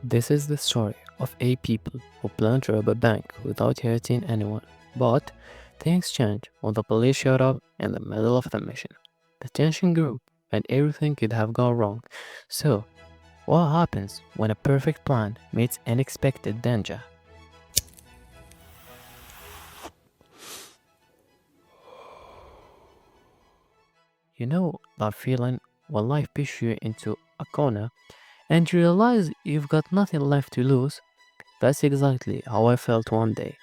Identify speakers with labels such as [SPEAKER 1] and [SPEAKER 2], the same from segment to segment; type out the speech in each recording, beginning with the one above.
[SPEAKER 1] This is the story of 8 people who plan to rob a bank without hurting anyone. But things changed when the police showed up in the middle of the mission. The tension grew and everything could have gone wrong. So, what happens when a perfect plan meets unexpected danger? You know that feeling when life pushes you into a corner and you realize you've got nothing left to lose? That's exactly how I felt one day.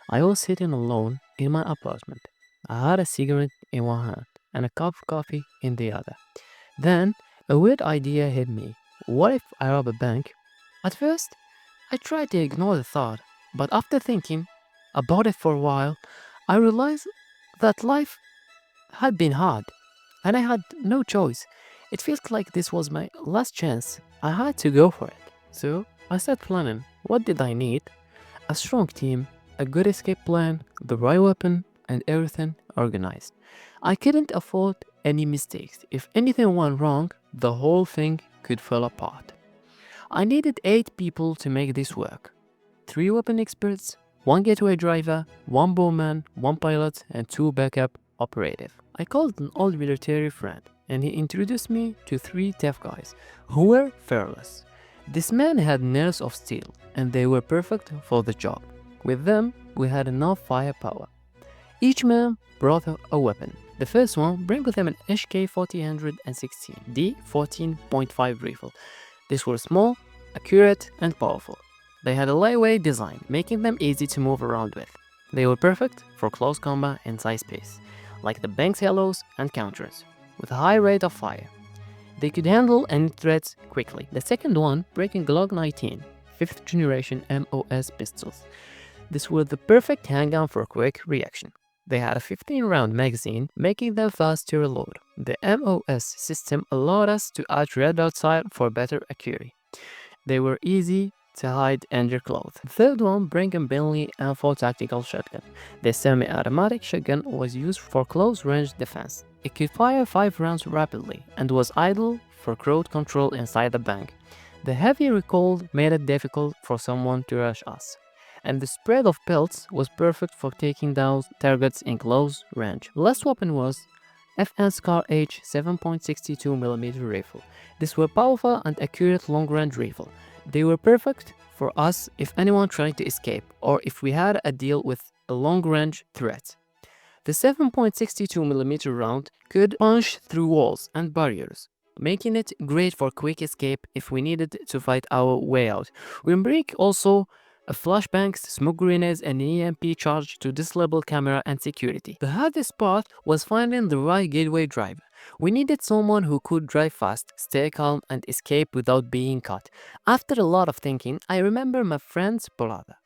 [SPEAKER 1] I was sitting alone in my apartment. I had a cigarette in one hand and a cup of coffee in the other. Then a weird idea hit me. What if I rob a bank? At first, I tried to ignore the thought, but after thinking about it for a while, I realized that life had been hard and I had no choice. It felt like this was my last chance. I had to go for it. So I started planning. What did I need? A strong team, a good escape plan, the right weapon, and everything organized. I couldn't afford any mistakes. If anything went wrong, the whole thing could fall apart. I needed 8 people to make this work. 3 weapon experts, 1 getaway driver, 1 bowman, 1 pilot, and 2 backup operative. I called an old military friend and he introduced me to 3 tough guys who were fearless. This man had nerves of steel and they were perfect for the job. With them, we had enough firepower. Each man brought a weapon. The first one brought with him an HK-1416 D14.5 rifle. These were small, accurate, and powerful. They had a lightweight design, making them easy to move around with. They were perfect for close combat inside space, like the bank's halos and counters, with a high rate of fire. They could handle any threats quickly. The second one, breaking Glock 19, 5th generation MOS pistols. These were the perfect handgun for quick reaction. They had a 15-round magazine, making them fast to reload. The MOS system allowed us to add red dot sight for better accuracy. They were easy to hide under clothes. The third one, Brigham Bentley M4 tactical shotgun. The semi-automatic shotgun was used for close-range defense. It could fire 5 rounds rapidly and was ideal for crowd control inside the bank. The heavy recoil made it difficult for someone to rush us, and the spread of pelts was perfect for taking down targets in close range. The last weapon was FN Scar H 7.62mm rifle. These were powerful and accurate long-range rifle. They were perfect for us if anyone tried to escape or if we had a deal with a long-range threat. The 7.62mm round could punch through walls and barriers, making it great for quick escape if we needed to fight our way out. We bring also flashbangs, smoke grenades, and an EMP charge to disable camera and security. The hardest part was finding the right gateway driver. We needed someone who could drive fast, stay calm, and escape without being caught. After a lot of thinking, I remember my friend Sporada,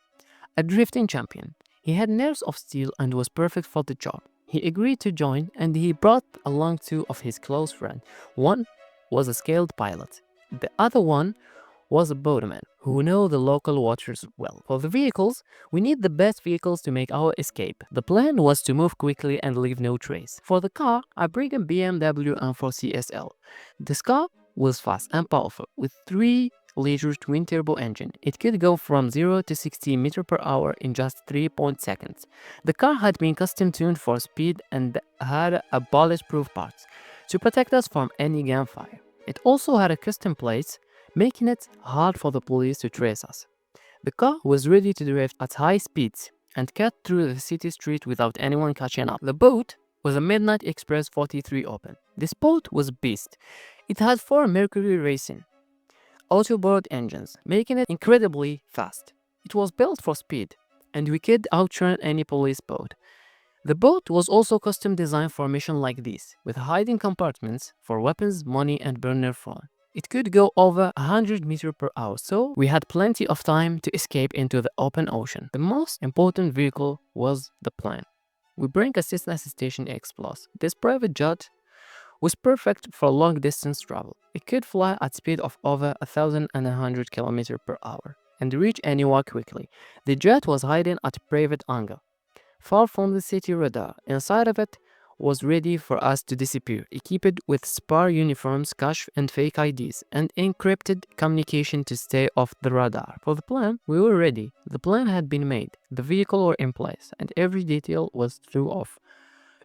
[SPEAKER 1] a drifting champion. He had nerves of steel and was perfect for the job. He agreed to join and he brought along 2 of his close friends. One was a skilled pilot. The other one was a boatman who knew the local waters well. For the vehicles, we need the best vehicles to make our escape. The plan was to move quickly and leave no trace. For the car, I bring a BMW M4 CSL. This car was fast and powerful with 3-liter twin-turbo engine. It could go from 0 to 60 meters per hour in just 3.0 seconds. The car had been custom tuned for speed and had a bulletproof parts to protect us from any gunfire. It also had a custom plates, making it hard for the police to trace us. The car was ready to drift at high speeds and cut through the city street without anyone catching up. The boat was a Midnight Express 43 Open. This boat was a beast. It had 4 Mercury Racing autoboard engines, making it incredibly fast. It was built for speed, and we could outrun any police boat. The boat was also custom designed for a mission like this, with hiding compartments for weapons, money, and burner phone. It could go over 100 meters per hour, so we had plenty of time to escape into the open ocean. The most important vehicle was the plane. We bring a Cessna Station X Plus. This private jet was perfect for long distance travel. It could fly at speed of over 1,100 kilometers per hour and reach anywhere quickly. The jet was hiding at a private hangar, far from the city radar. Inside of it was ready for us to disappear, equipped with spare uniforms, cash and fake IDs, and encrypted communication to stay off the radar. For the plan, we were ready. The plan had been made, the vehicle were in place, and every detail was through off.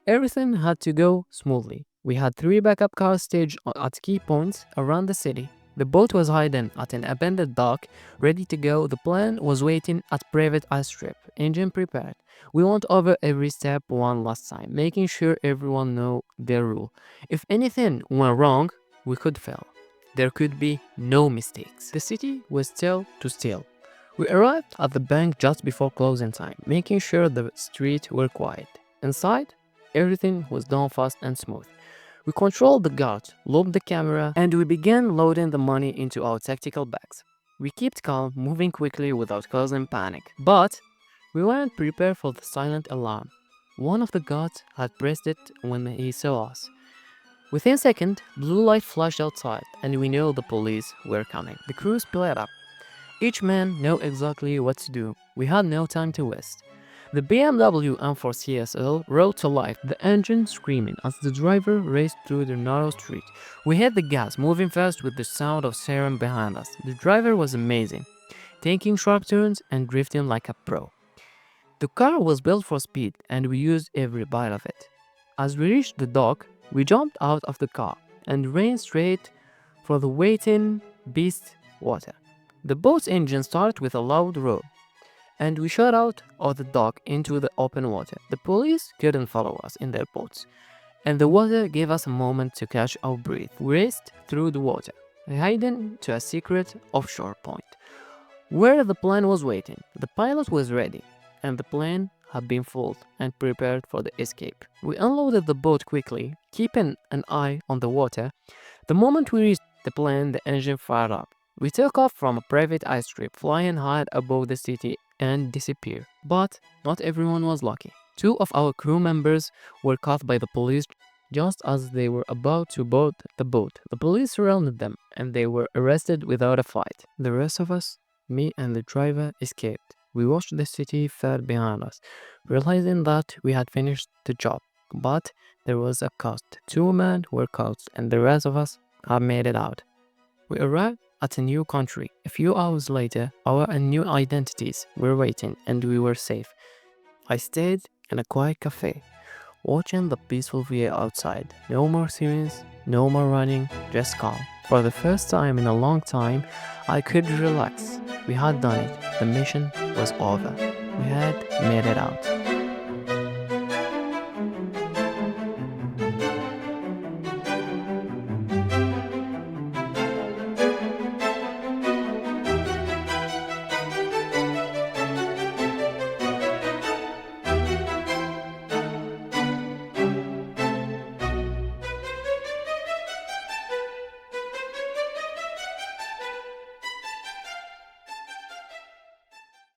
[SPEAKER 1] Everything had to go smoothly. We had 3 backup cars staged at key points around the city. The boat was hidden at an abandoned dock, ready to go. The plane was waiting at private airstrip, engine prepared. We went over every step one last time, making sure everyone knew their rule. If anything went wrong, we could fail. There could be no mistakes. The city was still to still. We arrived at the bank just before closing time, making sure the streets were quiet. Inside, everything was done fast and smooth. We controlled the guards, loaded the camera, and we began loading the money into our tactical bags. We kept calm, moving quickly without causing panic. But we weren't prepared for the silent alarm. One of the guards had pressed it when he saw us. Within a second, blue light flashed outside, and we knew the police were coming. The crew split up. Each man knew exactly what to do. We had no time to waste. The BMW M4 CSL roared to life, the engine screaming as the driver raced through the narrow street. We hit the gas, moving fast with the sound of siren behind us. The driver was amazing, taking sharp turns and drifting like a pro. The car was built for speed, and we used every bite of it. As we reached the dock, we jumped out of the car and ran straight for the waiting beast water. The boat's engine started with a loud roar, and we shot out of the dock into the open water. The police couldn't follow us in their boats, and the water gave us a moment to catch our breath. We raced through the water, hiding to a secret offshore point, where the plane was waiting. The pilot was ready, and the plane had been fueled and prepared for the escape. We unloaded the boat quickly, keeping an eye on the water. The moment we reached the plane, the engine fired up. We took off from a private airstrip, flying high above the city and disappeared. But not everyone was lucky. 2 of our crew members were caught by the police just as they were about to board the boat. The police surrounded them, and they were arrested without a fight. The rest of us, me and the driver, escaped. We watched the city fade behind us, realizing that we had finished the job. But there was a cost. 2 men were caught, and the rest of us have made it out. We arrived at a new country. A few hours later, our new identities were waiting, and we were safe. I stayed in a quiet cafe, watching the peaceful view outside. No more sirens, no more running, just calm. For the first time in a long time, I could relax. We had done it. The mission was over. We had made it out.